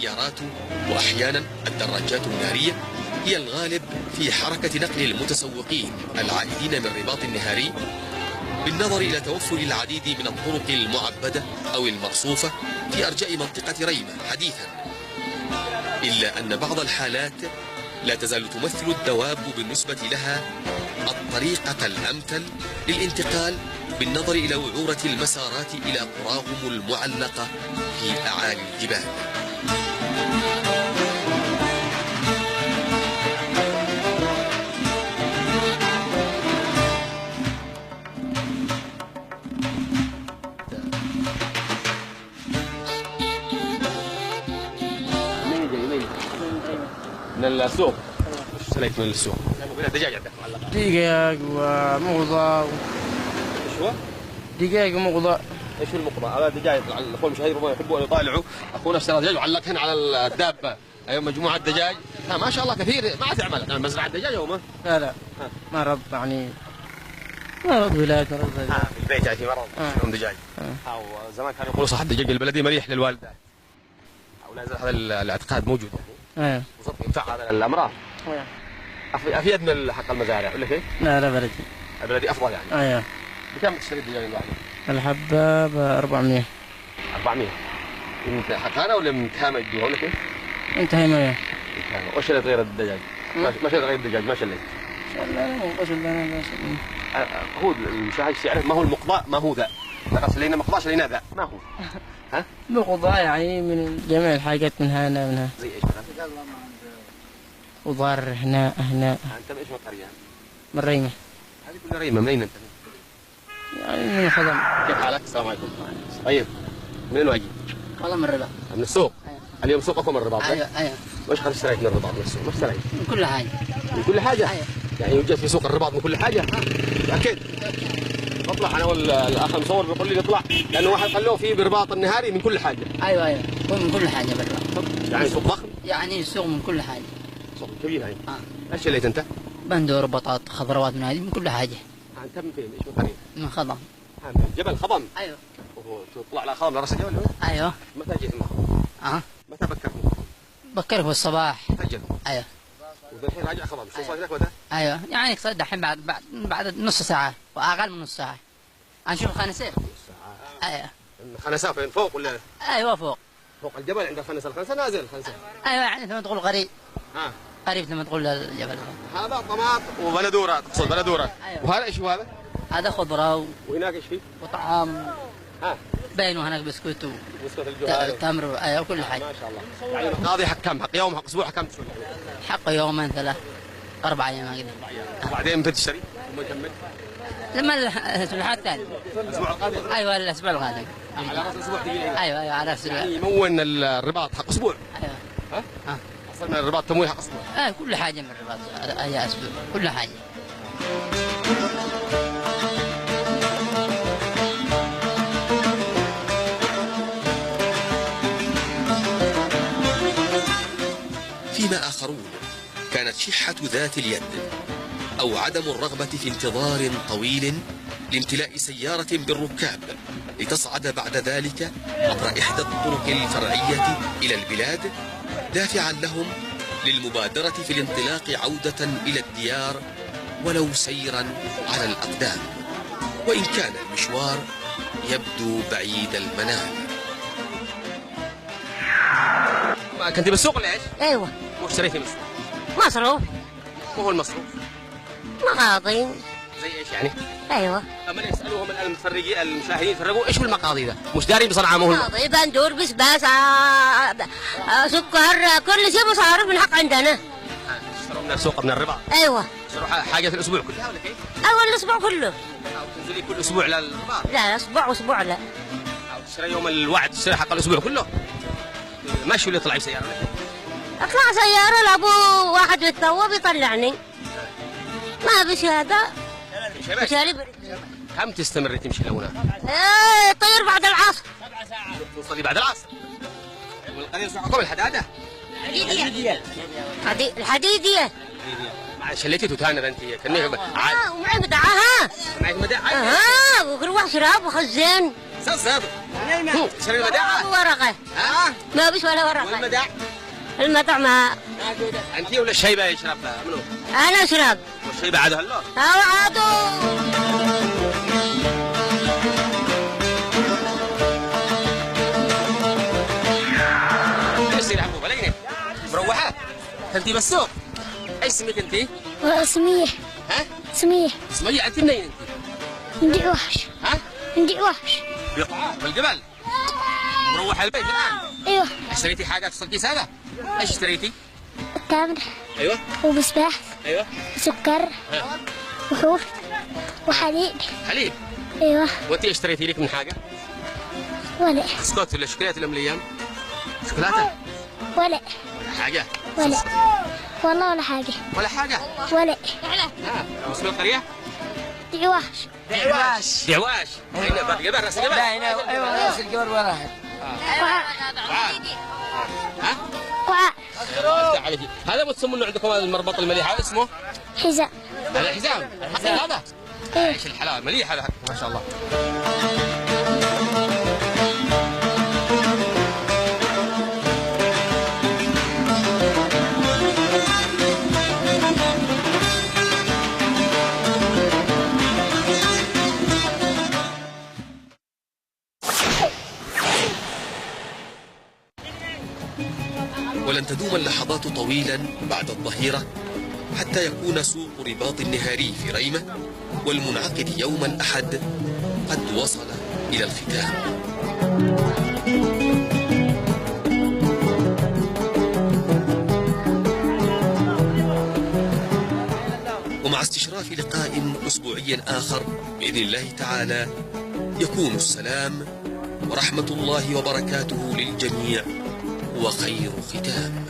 السيارات وأحيانا الدراجات النارية هي الغالب في حركة نقل المتسوقين العائدين من الرباط النهاري، بالنظر إلى توفر العديد من الطرق المعبدة أو المرصوفة في أرجاء منطقة ريمة حديثا، إلا أن بعض الحالات لا تزال تمثل الدواب بالنسبة لها الطريقة الأمثل للانتقال بالنظر إلى وعورة المسارات إلى قراهم المعلقة في أعالي الجبال. من السوق. ايش اشتريت من السوق؟ دجاج عندك معلقة. دقيق ومغضى. ايش هو؟ دقيق ومغضى. ايش هو المقضى؟ هذا دجاج الاخوان المشاهير ربما يحبوا ان يطالعوا، اخونا اشترى دجاج وعلق هنا على الدابة، ايوه مجموعة دجاج، ما شاء الله كثير، ما تعمل مزرعة دجاج او ما؟ لا ما رض يعني ما رض ولاية ما رض في البيت يعني في مرض عندهم دجاج. وزمان كانوا يقولوا صح الدجاج البلدي مليح للوالدة. او لا زال هذا الاعتقاد موجود يعني. بالضبط ينفع هذا الامراض. افيد من حق المزارع ولا كيف؟ لا بلدي. البلدي افضل يعني. ايوه. بكم تشتري الدجاج الواحد؟ الحبة ب 400. 400. من حقانة ولا من تهامة يدوها ولا كيف؟ من تهامة. وش اللي غير الدجاج؟ ما شلت غير الدجاج ما شلت. هو المشاهد يعرف ما هو المقضاء ما هو ذا. شلينا مقضاء شلينا ذا ما هو. ها؟ مقضاء يعني من جميع الحاجات من هنا. زي ايش؟ خضار هنا. انت من ايش مقرية؟ من ريمة. هذه كلها ريمة، منين انت؟ يعني من الخدم. كيف حالك؟ السلام عليكم. طيب منين واجي؟ والله من الرباط. من السوق؟ أيوه. اليوم سوقكم من الرباط؟ ايوه. وش اشتريت من الرباط من السوق؟ ما اشتريت؟ من كل حاجة. من كل حاجة؟ ايوه. يعني يوجد في سوق الرباط من كل حاجة؟ أكيد. بطلع أنا والأخ المصور بيقول لي نطلع لأنه واحد قال له في برباط النهاري من كل حاجة. ايوه من كل حاجة بالرباط. يعني سوق ضخم؟ يعني سوق من كل حاجة. سوق كبير يعني. ايش شليت أنت؟ بندور بطاط خضروات من هذه من كل حاجة. أنت من فين؟ ايش من قريب؟ من خضم. من جبل خضم؟ ايوه. وتطلع على خضم لراس الجبل؟ ايوه. متى جيت معه؟ متى بكرت؟ بكرك بالصباح. أجل. ايوه. والحين راجع خضم، شو صار لك متى؟ ايوه يعني الحين بعد نص ساعة واقل من نص ساعة. نشوف الخنساء. نص ساعة. ايوه. الخنساء فين فوق ولا؟ ايوه فوق. فوق الجبل عند الخنساء نازل الخنساء. ايوه يعني لما تقول قريب. قريب لما تقول الجبل. هذا طماط وبلدورة تقصد بلدورة. أيوة. وهذا ايش هو هذا؟ هذا خضرة وهناك ايش فيه؟ وطعام. باين وهناك بسكوت بسكوت الجهال تمر ايوه كل حاجة. ما شاء الله. يعني القاضي حق كم؟ حق يوم حق اسبوع حق كم تسوي؟ حق يومين 3 4 ايام هكذا. وبعدين متى تشتري؟ ثم يكمل؟ لما الاسبوع الثاني. الاسبوع القادم؟ ايوه الاسبوع القادم. على راس الاسبوع تجي؟ ايوه على راس الاسبوع. يعني يمون الرباط حق اسبوع؟ ايوه. اصلا من الرباط تمويه حق اسبوع؟ كل حاجة من الرباط اي اسبوع كل حاجة. فيما آخرون كانت شحة ذات اليد أو عدم الرغبة في انتظار طويل لامتلاء سيارة بالركاب لتصعد بعد ذلك عبر إحدى الطرق الفرعية إلى البلاد دافعا لهم للمبادرة في الانطلاق عودة إلى الديار ولو سيرا على الأقدام، وإن كان المشوار يبدو بعيد المنال. كنت بالسوق ولا ايش؟ ايوه. وش اشتريتي من السوق؟ مصروف. مو هو المصروف؟ مقاضي. زي ايش يعني؟ ايوه. اما يسالوهم المتفرجين المشاهدين يتفرجوا ايش هو المقاضي ذا؟ مش دارين بصنعاء مو هو مقاضي بندور بسباس سكر كل شيء مصارف من حق عندنا. تشتروا من السوق من الرباط؟ ايوه. تشتروا حاجه في الاسبوع كلها ولا كيف؟ اول الاسبوع كله. او تنزلي كل اسبوع للرباط؟ لا اسبوع واسبوع لا. او تشتري يوم الوعد تشتري حق الاسبوع كله؟ ماشي ولا يطلع بسياره؟ اطلع سياره لابو واحد بالثوب يطلعني. ما بشهاده. شارب. كم تستمر تمشي لهنا؟ طير بعد العصر. 7 ساعات. توصلي بعد العصر. والقليل صعقكم الحداده؟ الحديديه. الحديديه. مع شليتي تتانا انت كنيه ومعي مدعاها. معك مدعاها؟ وكروح شراب وخزان. صدق. تشتري المداعة؟ ورقة. ما بش ولا ورقة. والمداع؟ المدع ما. أنت ولا الشيبة يشرب منو؟ أنا أشرب. والشيبة عاد هلا؟ عادوا. يصير عمو بليني مروحة أنت بالسوق أي اسمك أنت؟ سمية. ها؟ سمية. سمية أنت منين أنت؟ عندي وحش. ها؟ عندي وحش. بقعة بالجبل مروحة البيت الآن؟ ايوه. اشتريتي حاجة في الكيس هذا؟ ايش اشتريتي؟ تمر. ايوه. ومصباح. ايوه. وسكر. وحور. وحليب. حليب. ايوه. وانت اشتريتي لك من حاجة؟ ولا. بسكوت ولا شوكولاتة ولا مليان؟ شوكولاتة؟ ولا. ولا حاجة؟ ولا. والله ولا حاجة. ولا حاجة؟ ولا. اسم القرية؟ عندي وحش. دعواش. دعواش. هنا بعد جبل راس الجبل؟ لا هنا ايوه راس الجبل وراها. ها؟ وعاء. هذا بتسمونه عندكم المربط المليح هذا اسمه؟ حذاء. هذا حزام. هذا؟ ايش الحلاوة مليح هذا ما شاء الله. ولن تدوم اللحظات طويلا بعد الظهيرة حتى يكون سوق رباط النهاري في ريمة والمنعقد يوم الأحد قد وصل إلى الختام. ومع استشراف لقاء أسبوعي آخر بإذن الله تعالى يكون السلام ورحمة الله وبركاته للجميع وخير ختام.